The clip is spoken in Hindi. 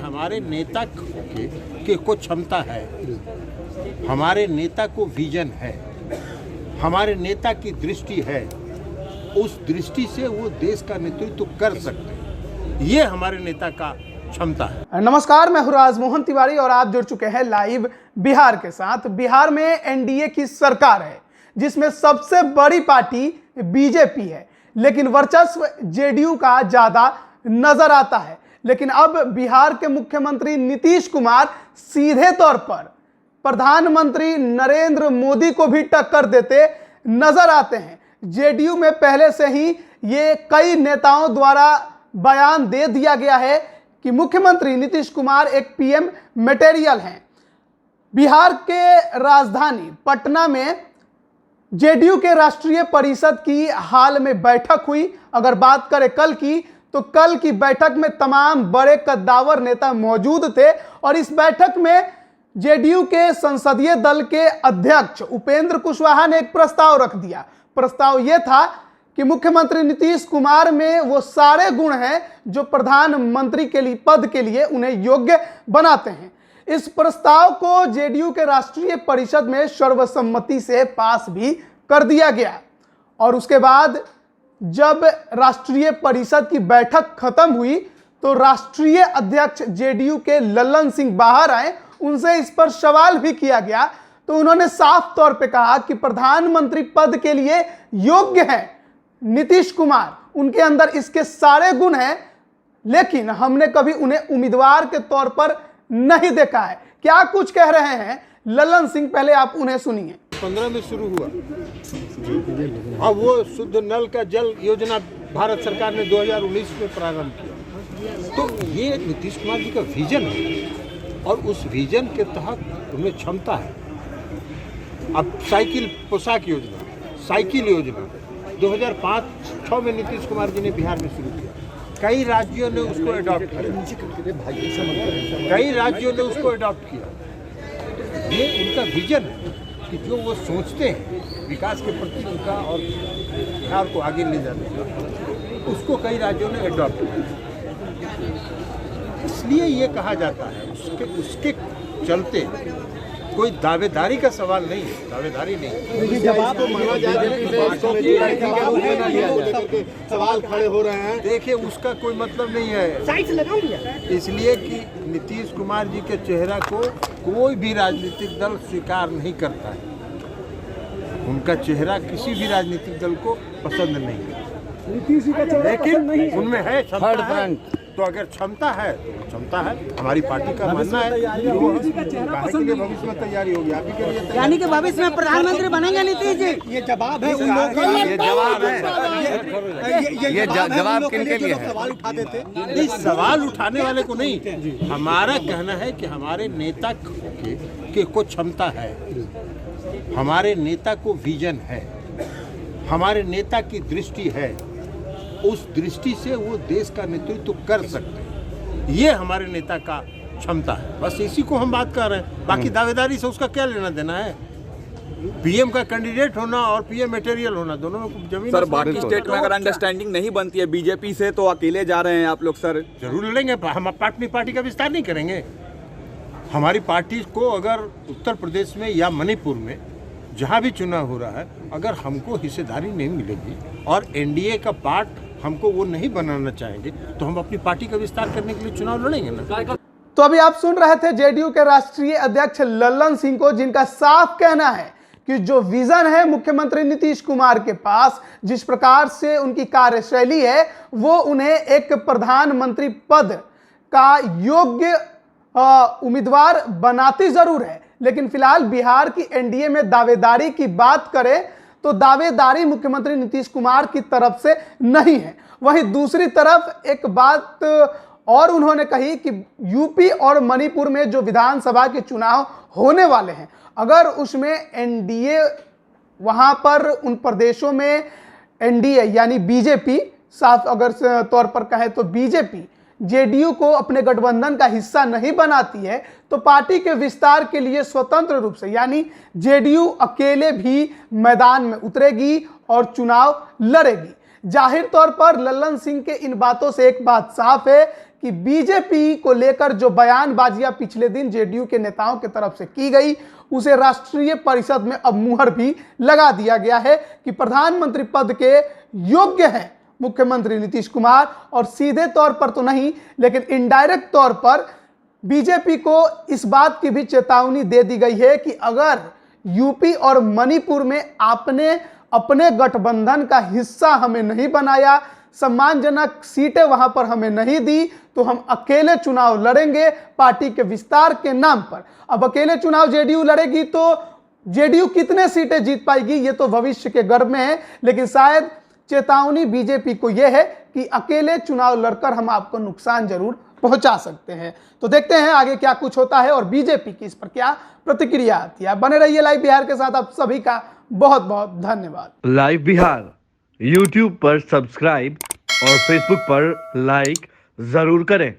हमारे नेता के को क्षमता है, हमारे नेता को विजन है, हमारे नेता की दृष्टि है, उस दृष्टि से वो देश का नेतृत्व कर सकते हैं। ये हमारे नेता का क्षमता है। नमस्कार, मैं हूं राजमोहन तिवारी और आप जुड़ चुके हैं लाइव बिहार के साथ। बिहार में एनडीए की सरकार है जिसमें सबसे बड़ी पार्टी बीजेपी है, लेकिन वर्चस्व जेडीयू का ज्यादा नजर आता है। लेकिन अब बिहार के मुख्यमंत्री नीतीश कुमार सीधे तौर पर प्रधानमंत्री नरेंद्र मोदी को भी टक्कर देते नजर आते हैं। जेडीयू में पहले से ही ये कई नेताओं द्वारा बयान दे दिया गया है कि मुख्यमंत्री नीतीश कुमार एक पीएम मटेरियल हैं। बिहार के राजधानी पटना में जेडीयू के राष्ट्रीय परिषद की हाल में बैठक हुई। अगर बात करें कल की, तो कल की बैठक में तमाम बड़े कद्दावर नेता मौजूद थे और इस बैठक में जेडीयू के संसदीय दल के अध्यक्ष उपेंद्र कुशवाहा ने एक प्रस्ताव रख दिया। प्रस्ताव यह था कि मुख्यमंत्री नीतीश कुमार में वो सारे गुण हैं जो प्रधानमंत्री के लिए पद के लिए उन्हें योग्य बनाते हैं। इस प्रस्ताव को जेडीयू के राष्ट्रीय परिषद में सर्वसम्मति से पास भी कर दिया गया और उसके बाद जब राष्ट्रीय परिषद की बैठक खत्म हुई तो राष्ट्रीय अध्यक्ष जेडीयू के लल्लन सिंह बाहर आए। उनसे इस पर सवाल भी किया गया तो उन्होंने साफ तौर पे कहा कि प्रधानमंत्री पद के लिए योग्य हैं नीतीश कुमार, उनके अंदर इसके सारे गुण हैं, लेकिन हमने कभी उन्हें उम्मीदवार के तौर पर नहीं देखा है। क्या कुछ कह रहे हैं लल्लन सिंह, पहले आप उन्हें सुनिए। 15 में शुरू हुआ, अब वो शुद्ध नल का जल योजना भारत सरकार ने 2019 में प्रारंभ किया। तो ये नीतीश कुमार जी का विजन है और उस विजन के तहत उनमें क्षमता है। अब साइकिल पोशाक योजना, साइकिल योजना 2005-06 में नीतीश कुमार जी ने बिहार में शुरू किया। कई राज्यों ने उसको अडॉप्ट किया। ये उनका विजन है कि जो वो सोचते हैं विकास के प्रति उनका और बिहार को आगे ले जाने का, उसको कई राज्यों ने अडॉप्ट किया। इसलिए ये कहा जाता है उसके चलते कोई दावेदारी का सवाल नहीं है, दावेदारी नहीं। जवाब तो माना सवाल खड़े हो रहे हैं। देखिए, उसका कोई मतलब नहीं है, इसलिए कि नीतीश कुमार जी के चेहरा को कोई भी राजनीतिक दल स्वीकार नहीं करता है। उनका चेहरा किसी भी राजनीतिक दल को पसंद नहीं है, लेकिन उनमें है क्षमता। तो अगर क्षमता है तो क्षमता है। हमारी पार्टी का मानना है कि भविष्य में तैयारी होगी। आप ही के लिए यानी कि भविष्य में प्रधानमंत्री बनेंगे नीतीश जी। ये जवाब है उन लोगों का। ये जवाब है। ये जवाब किनके लिए है? सवाल उठा देते। नहीं, सवाल उठाने वाले को नहीं। हमारा कहना है कि हमारे नेता के को क्षमता है, हमारे नेता को विजन है, हमारे नेता की दृष्टि है, उस दृष्टि से वो देश का नेतृत्व कर सकते हैं। ये हमारे नेता का क्षमता है। बस इसी को हम बात कर रहे हैं। बाकी दावेदारी से उसका क्या लेना देना है? पीएम का कैंडिडेट होना और पीएम मटेरियल होना, दोनों में जमीन। सर, बाकी स्टेट में अगर अंडरस्टैंडिंग नहीं बनती है बीजेपी से तो अकेले जा रहे हैं आप लोग। सर, जरूर लड़ेंगे। हम अपनी पार्टी का विस्तार नहीं करेंगे। हमारी पार्टी को अगर उत्तर प्रदेश में या मणिपुर में जहाँ भी चुनाव हो रहा है, अगर हमको हिस्सेदारी नहीं मिलेगी और एनडीए का पार्ट हमको वो नहीं बनाना चाहेंगे तो हम अपनी पार्टी का विस्तार करने के लिए चुनाव लड़ेंगे ना। तो अभी आप सुन रहे थे जेडीयू के राष्ट्रीय अध्यक्ष लल्लन सिंह को, जिनका साफ कहना है कि जो विजन है मुख्यमंत्री नीतीश कुमार के पास, जिस प्रकार से उनकी कार्यशैली है, वो उन्हें एक प्रधानमंत्री पद का योग्य उम्मीदवार बनाती जरूर है। लेकिन फिलहाल बिहार की एनडीए में दावेदारी की बात करें तो दावेदारी मुख्यमंत्री नीतीश कुमार की तरफ से नहीं है। वहीं दूसरी तरफ एक बात और उन्होंने कही कि यूपी और मणिपुर में जो विधानसभा के चुनाव होने वाले हैं, अगर उसमें एनडीए वहां पर उन प्रदेशों में एनडीए यानी बीजेपी, साफ अगर तौर पर कहें तो बीजेपी जेडीयू को अपने गठबंधन का हिस्सा नहीं बनाती है तो पार्टी के विस्तार के लिए स्वतंत्र रूप से यानी जेडीयू अकेले भी मैदान में उतरेगी और चुनाव लड़ेगी। जाहिर तौर पर लल्लन सिंह के इन बातों से एक बात साफ है कि बीजेपी को लेकर जो बयानबाजियां पिछले दिन जेडीयू के नेताओं की तरफ से की गई, उसे राष्ट्रीय परिषद में अब मुहर भी लगा दिया गया है कि प्रधानमंत्री पद के योग्य हैं मुख्यमंत्री नीतीश कुमार। और सीधे तौर पर तो नहीं, लेकिन इनडायरेक्ट तौर पर बीजेपी को इस बात की भी चेतावनी दे दी गई है कि अगर यूपी और मणिपुर में आपने अपने गठबंधन का हिस्सा हमें नहीं बनाया, सम्मानजनक सीटें वहां पर हमें नहीं दी, तो हम अकेले चुनाव लड़ेंगे पार्टी के विस्तार के नाम पर। अब अकेले चुनाव जेडीयू लड़ेगी तो जेडीयू कितने सीटें जीत पाएगी ये तो भविष्य के गर्भ में है, लेकिन शायद चेतावनी बीजेपी को यह है कि अकेले चुनाव लड़कर हम आपको नुकसान जरूर पहुंचा सकते हैं। तो देखते हैं आगे क्या कुछ होता है और बीजेपी की इस पर क्या प्रतिक्रिया आती है। बने रहिए लाइव बिहार के साथ। आप सभी का बहुत बहुत धन्यवाद। लाइव बिहार यूट्यूब पर सब्सक्राइब और फेसबुक पर लाइक जरूर करें।